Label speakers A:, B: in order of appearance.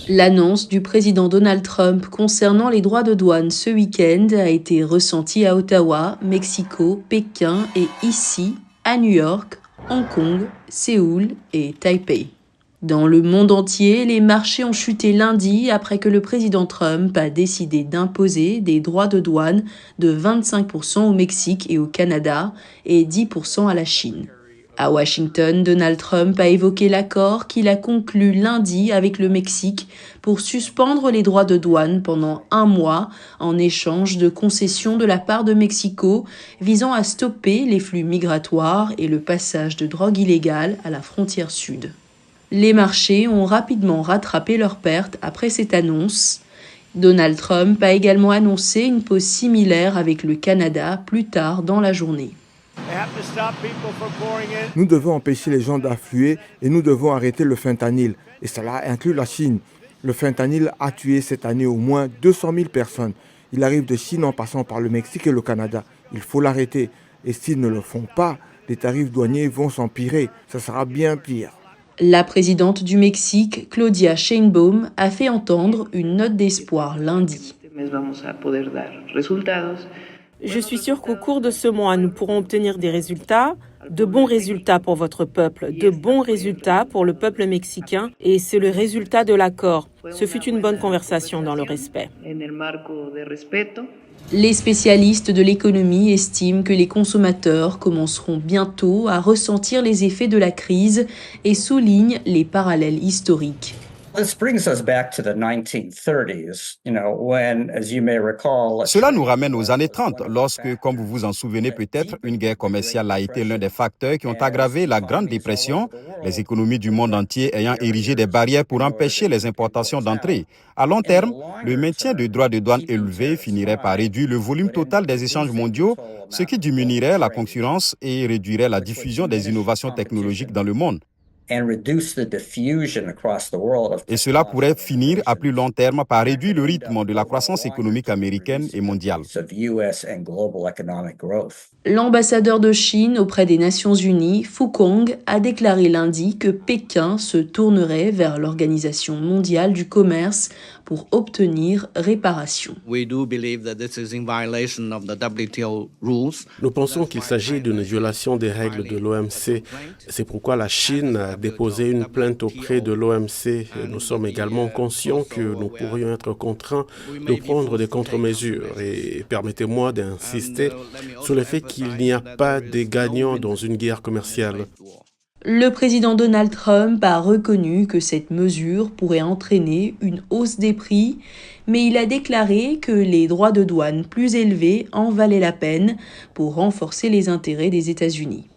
A: L'annonce du président Donald Trump concernant les droits de douane ce week-end a été ressentie à Ottawa, Mexico, Pékin et ici, à New York, Hong Kong, Séoul et Taipei. Dans le monde entier, les marchés ont chuté lundi après que le président Trump a décidé d'imposer des droits de douane de 25% au Mexique et au Canada et 10% à la Chine. À Washington, Donald Trump a évoqué l'accord qu'il a conclu lundi avec le Mexique pour suspendre les droits de douane pendant 1 mois en échange de concessions de la part de Mexico visant à stopper les flux migratoires et le passage de drogue illégale à la frontière sud. Les marchés ont rapidement rattrapé leurs pertes après cette annonce. Donald Trump a également annoncé une pause similaire avec le Canada plus tard dans la journée.
B: Nous devons empêcher les gens d'affluer et nous devons arrêter le fentanyl. Et cela inclut la Chine. Le fentanyl a tué cette année au moins 200 000 personnes. Il arrive de Chine en passant par le Mexique et le Canada. Il faut l'arrêter. Et s'ils ne le font pas, les tarifs douaniers vont s'empirer. Ça sera bien pire.
A: La présidente du Mexique, Claudia Sheinbaum, a fait entendre une note d'espoir lundi.
C: Je suis sûre qu'au cours de ce mois, nous pourrons obtenir des résultats, de bons résultats pour votre peuple, de bons résultats pour le peuple mexicain, et c'est le résultat de l'accord. Ce fut une bonne conversation dans le respect.
A: Les spécialistes de l'économie estiment que les consommateurs commenceront bientôt à ressentir les effets de la crise et soulignent les parallèles historiques.
D: Cela nous ramène aux années 30, lorsque, comme vous vous en souvenez peut-être, une guerre commerciale a été l'un des facteurs qui ont aggravé la Grande Dépression, les économies du monde entier ayant érigé des barrières pour empêcher les importations d'entrée. À long terme, le maintien de droits de douane élevés finirait par réduire le volume total des échanges mondiaux, ce qui diminuerait la concurrence et réduirait la diffusion des innovations technologiques dans le monde. Et cela pourrait finir à plus long terme par réduire le rythme de la croissance économique américaine et mondiale.
A: L'ambassadeur de Chine auprès des Nations Unies, Fu Kong, a déclaré lundi que Pékin se tournerait vers l'Organisation mondiale du commerce pour obtenir réparation.
E: Nous pensons qu'il s'agit d'une violation des règles de l'OMC. C'est pourquoi la Chine a déposé une plainte auprès de l'OMC. Nous sommes également conscients que nous pourrions être contraints de prendre des contre-mesures. Et permettez-moi d'insister sur le fait qu'il n'y a pas de gagnants dans une guerre commerciale.
A: Le président Donald Trump a reconnu que cette mesure pourrait entraîner une hausse des prix, mais il a déclaré que les droits de douane plus élevés en valaient la peine pour renforcer les intérêts des États-Unis.